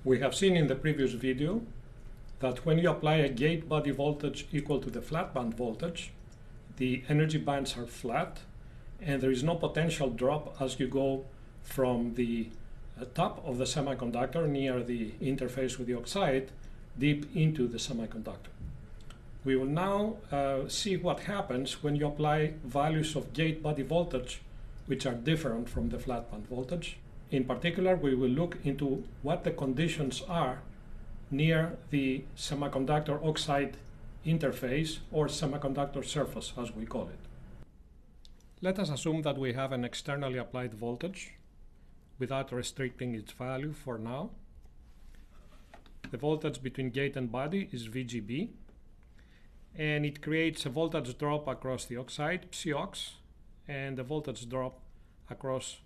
We have seen in the previous video that when you apply a gate body voltage equal to the flat band voltage, the energy bands are flat and there is no potential drop as you go from the top of the semiconductor near the interface with the oxide deep into the semiconductor. We will now see what happens when you apply values of gate body voltage which are different from the flat band voltage. In particular, we will look into what the conditions are near the semiconductor oxide interface or semiconductor surface, as we call it. Let us assume that we have an externally applied voltage without restricting its value for now. The voltage between gate and body is VGB, and it creates a voltage drop across the oxide, Psiox, and a voltage drop across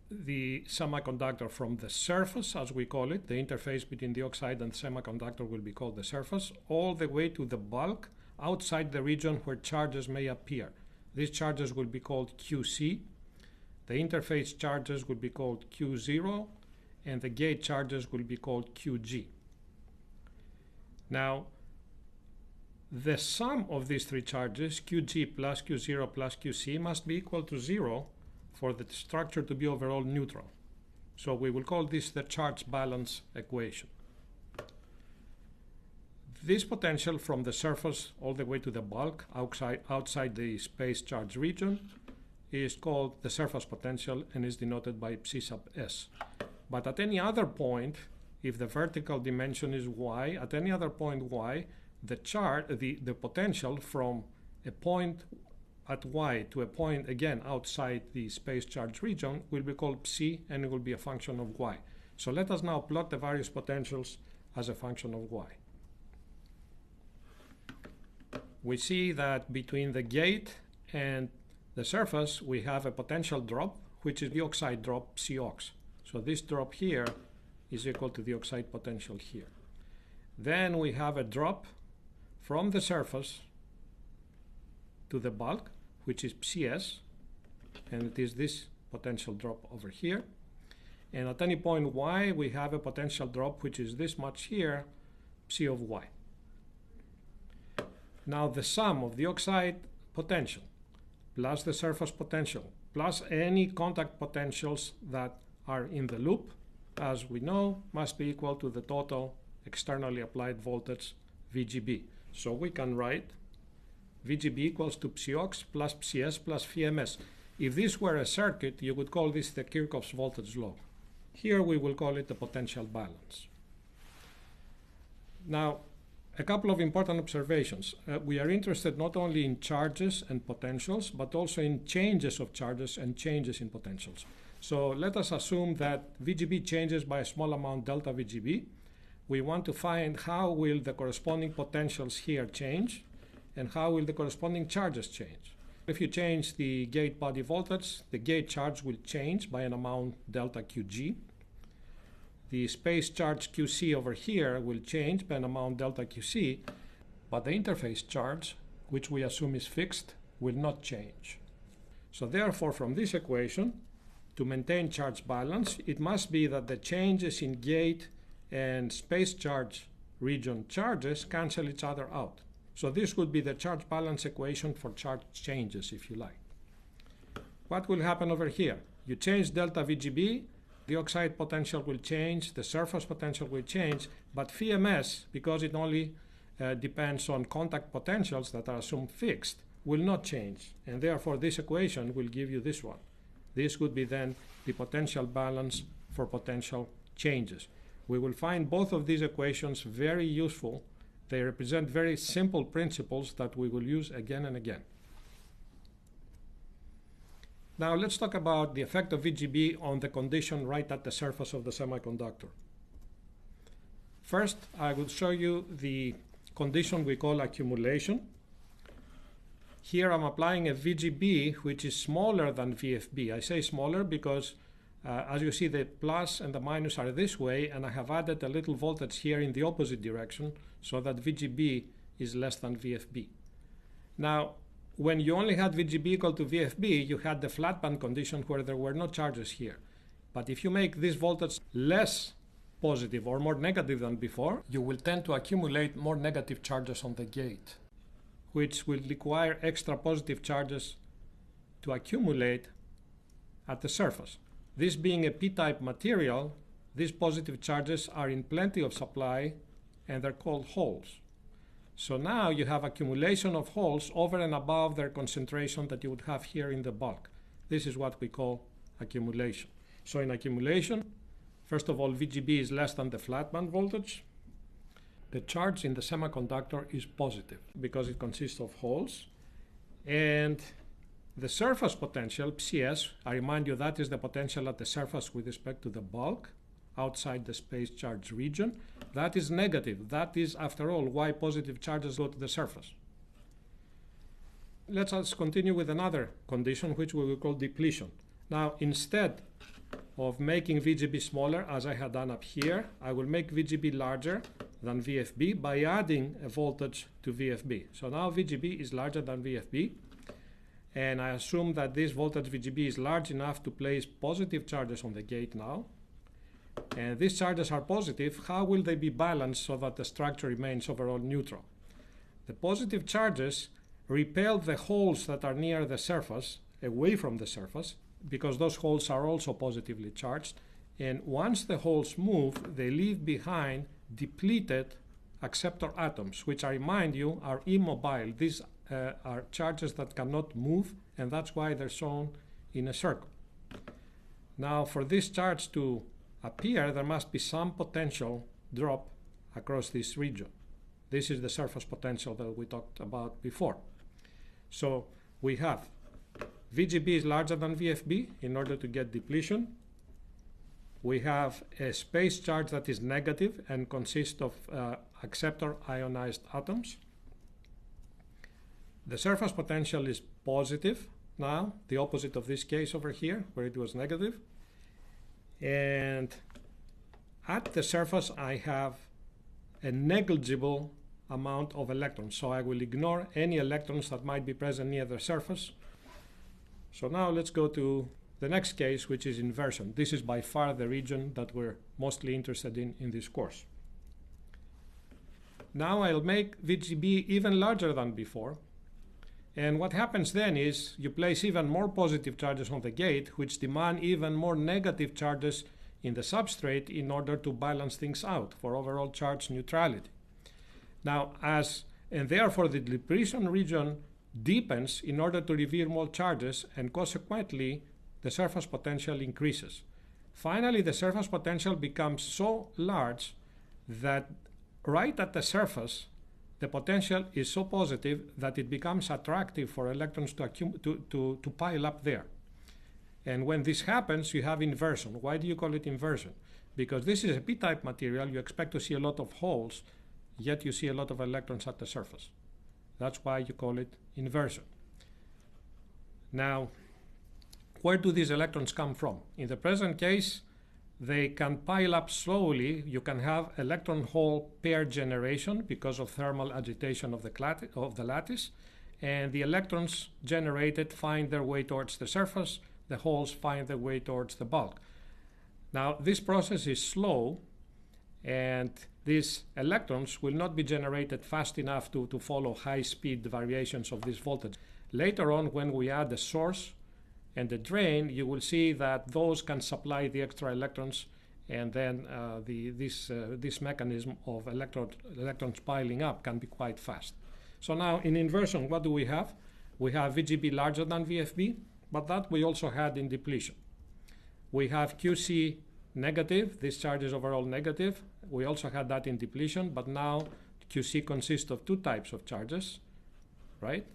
the semiconductor from the surface, as we call it, the interface between the oxide and semiconductor will be called the surface, all the way to the bulk outside the region where charges may appear. These charges will be called QC, the interface charges will be called Q0, and the gate charges will be called QG. Now, the sum of these three charges, QG plus Q0 plus QC, must be equal to 0 for the structure to be overall neutral. So we will call this the charge balance equation. This potential from the surface all the way to the bulk outside the space charge region is called the surface potential and is denoted by psi sub s. But at any other point, if the vertical dimension is y, at any other point y, the potential from a point at y to a point again outside the space charge region will be called psi, and it will be a function of y. So let us now plot the various potentials as a function of y. We see that between the gate and the surface we have a potential drop, which is the oxide drop Psiox. So this drop here is equal to the oxide potential here. Then we have a drop from the surface to the bulk, which is Ps, and it is this potential drop over here. And at any point y, we have a potential drop, which is this much here, Psi of y. Now the sum of the oxide potential plus the surface potential plus any contact potentials that are in the loop, as we know, must be equal to the total externally applied voltage VGB. So we can write VGB equals to Psiox plus Ps plus Phi-ms. If this were a circuit, you would call this the Kirchhoff's voltage law. Here we will call it the potential balance. Now, a couple of important observations. We are interested not only in charges and potentials, but also in changes of charges and changes in potentials. So let us assume that VGB changes by a small amount delta VGB. We want to find how will the corresponding potentials here change and how will the corresponding charges change. If you change the gate body voltage, the gate charge will change by an amount delta QG. The space charge QC over here will change by an amount delta QC, but the interface charge, which we assume is fixed, will not change. So therefore, from this equation, to maintain charge balance, it must be that the changes in gate and space charge region charges cancel each other out. So this would be the charge balance equation for charge changes, if you like. What will happen over here? You change delta VGB, the oxide potential will change, the surface potential will change, but Phi-ms, because it only depends on contact potentials that are assumed fixed, will not change. And therefore this equation will give you this one. This would be then the potential balance for potential changes. We will find both of these equations very useful. They represent very simple principles that we will use again and again. Now let's talk about the effect of VGB on the condition right at the surface of the semiconductor. First, I will show you the condition we call accumulation. Here I'm applying a VGB which is smaller than VFB. I say smaller because as you see, the plus and the minus are this way, and I have added a little voltage here in the opposite direction so that VGB is less than VFB. Now, when you only had VGB equal to VFB, you had the flat band condition where there were no charges here. But if you make this voltage less positive or more negative than before, you will tend to accumulate more negative charges on the gate, which will require extra positive charges to accumulate at the surface. This being a p-type material, these positive charges are in plenty of supply and they're called holes. So now you have accumulation of holes over and above their concentration that you would have here in the bulk. This is what we call accumulation. So in accumulation, first of all, VGB is less than the flat band voltage. The charge in the semiconductor is positive because it consists of holes. And the surface potential, PS, I remind you that is the potential at the surface with respect to the bulk outside the space charge region. That is negative. That is, after all, why positive charges go to the surface. Let us continue with another condition, which we will call depletion. Now, instead of making VGB smaller, as I had done up here, I will make VGB larger than VFB by adding a voltage to VFB. So now VGB is larger than VFB, and I assume that this voltage VGB is large enough to place positive charges on the gate now. And these charges are positive. How will they be balanced so that the structure remains overall neutral? The positive charges repel the holes that are near the surface, away from the surface, because those holes are also positively charged. And once the holes move, they leave behind depleted acceptor atoms, which I remind you are immobile. These are charges that cannot move, and that's why they're shown in a circle. Now, for this charge to appear, there must be some potential drop across this region. This is the surface potential that we talked about before. So we have VGB is larger than VFB in order to get depletion. We have a space charge that is negative and consists of acceptor ionized atoms. The surface potential is positive now, the opposite of this case over here where it was negative. And at the surface I have a negligible amount of electrons, so I will ignore any electrons that might be present near the surface. So now let's go to the next case, which is inversion. This is by far the region that we're mostly interested in this course. Now I'll make VGB even larger than before. And what happens then is you place even more positive charges on the gate, which demand even more negative charges in the substrate in order to balance things out for overall charge neutrality. Now, and therefore the depletion region deepens in order to reveal more charges, and consequently the surface potential increases. Finally, the surface potential becomes so large that right at the surface the potential is so positive that it becomes attractive for electrons to pile up there. And when this happens, you have inversion. Why do you call it inversion? Because this is a p-type material. You expect to see a lot of holes, yet you see a lot of electrons at the surface. That's why you call it inversion. Now, where do these electrons come from? In the present case, they can pile up slowly. You can have electron-hole pair generation because of thermal agitation of the lattice, and the electrons generated find their way towards the surface. The holes find their way towards the bulk. Now, this process is slow, and these electrons will not be generated fast enough to follow high-speed variations of this voltage. Later on, when we add the source and the drain, you will see that those can supply the extra electrons, and then this mechanism of electrons piling up can be quite fast. So now in inversion, what do we have? We have VGB larger than VFB, but that we also had in depletion. We have QC negative, this charge is overall negative. We also had that in depletion, but now QC consists of two types of charges, right?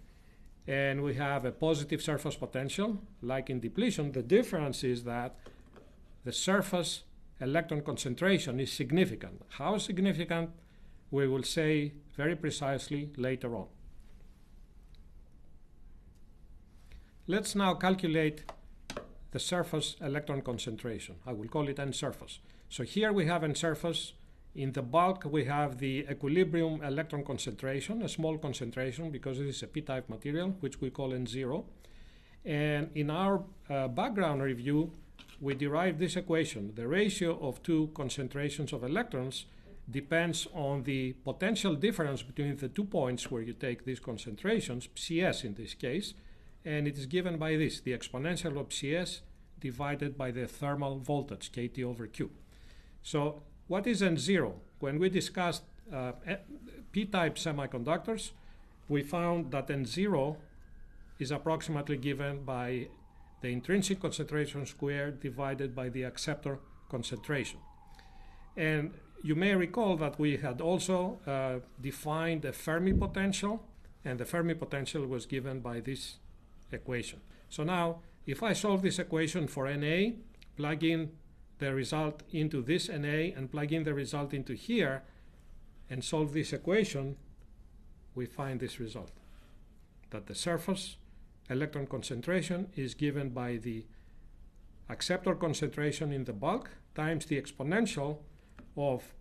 And we have a positive surface potential, like in depletion. The difference is that the surface electron concentration is significant. How significant, we will say very precisely later on. Let's now calculate the surface electron concentration. I will call it N surface. So here we have N surface. In the bulk, we have the equilibrium electron concentration, a small concentration because it is a p-type material, which we call N0. And in our background review, we derive this equation. The ratio of two concentrations of electrons depends on the potential difference between the 2 points where you take these concentrations, CS in this case, and it is given by this, the exponential of CS divided by the thermal voltage, KT over Q. So what is N0? When we discussed p-type semiconductors, we found that N0 is approximately given by the intrinsic concentration squared divided by the acceptor concentration. And you may recall that we had also defined a Fermi potential, and the Fermi potential was given by this equation. So now, if I solve this equation for Na, plug in the result into this Na and plug in the result into here, and solve this equation, we find this result, that the surface electron concentration is given by the acceptor concentration in the bulk times the exponential of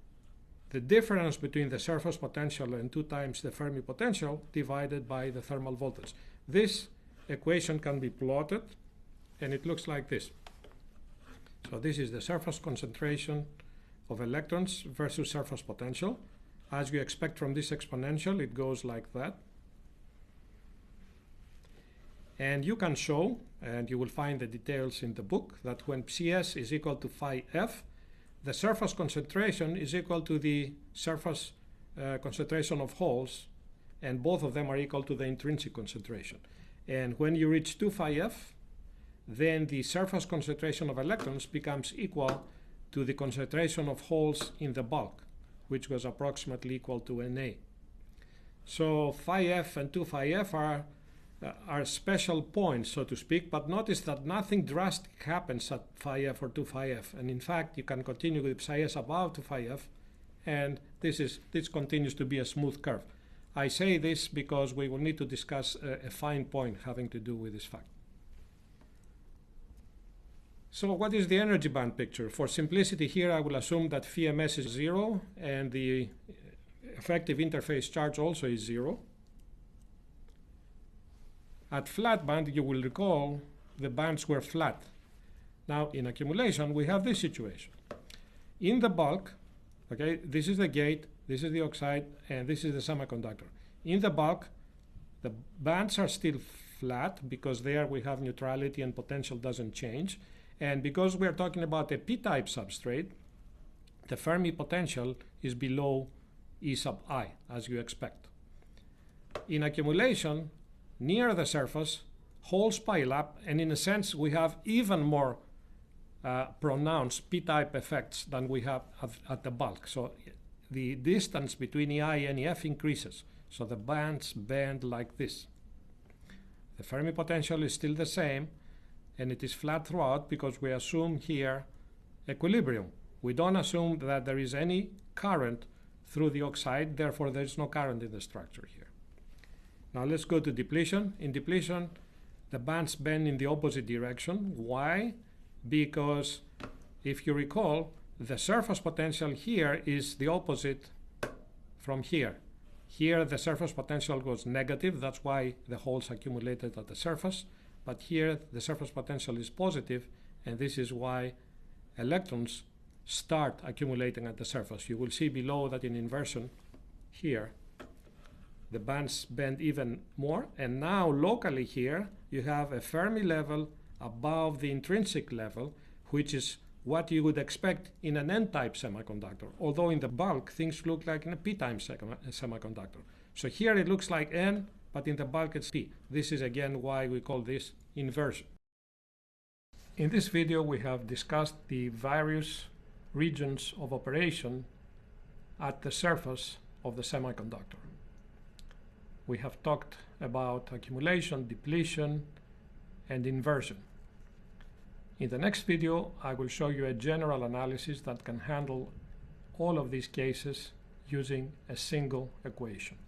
the difference between the surface potential and 2 times the Fermi potential divided by the thermal voltage. This equation can be plotted, and it looks like this. So this is the surface concentration of electrons versus surface potential. As you expect from this exponential, it goes like that. And you can show, and you will find the details in the book, that when CS is equal to phi f, the surface concentration is equal to the surface concentration of holes, and both of them are equal to the intrinsic concentration. And when you reach 2 phi f, then the surface concentration of electrons becomes equal to the concentration of holes in the bulk, which was approximately equal to Na. So phi f and 2 phi f are special points, so to speak, but notice that nothing drastic happens at phi f or 2 phi f, and in fact you can continue with psi s above 2 phi f, and this continues to be a smooth curve. I say this because we will need to discuss a fine point having to do with this fact. So what is the energy band picture? For simplicity here, I will assume that phi ms is 0 and the effective interface charge also is 0. At flat band, you will recall the bands were flat. Now in accumulation, we have this situation. In the bulk, okay, this is the gate, this is the oxide, and this is the semiconductor. In the bulk, the bands are still flat because there we have neutrality and potential doesn't change. And because we are talking about a p-type substrate, the Fermi potential is below E sub I, as you expect. In accumulation, near the surface, holes pile up, and in a sense, we have even more pronounced p-type effects than we have at the bulk. So the distance between EI and EF increases. So the bands bend like this. The Fermi potential is still the same, and it is flat throughout because we assume here equilibrium. We don't assume that there is any current through the oxide, therefore there is no current in the structure here. Now let's go to depletion. In depletion, the bands bend in the opposite direction. Why? Because if you recall, the surface potential here is the opposite from here. Here the surface potential goes negative, that's why the holes accumulated at the surface. But here the surface potential is positive, and this is why electrons start accumulating at the surface. You will see below that in inversion here, the bands bend even more, and now locally here you have a Fermi level above the intrinsic level, which is what you would expect in an N-type semiconductor, although in the bulk things look like in a P-type semiconductor. So here it looks like N, but in the bulk it's P. This is again why we call this inversion. In this video we have discussed the various regions of operation at the surface of the semiconductor. We have talked about accumulation, depletion, and inversion. In the next video, I will show you a general analysis that can handle all of these cases using a single equation.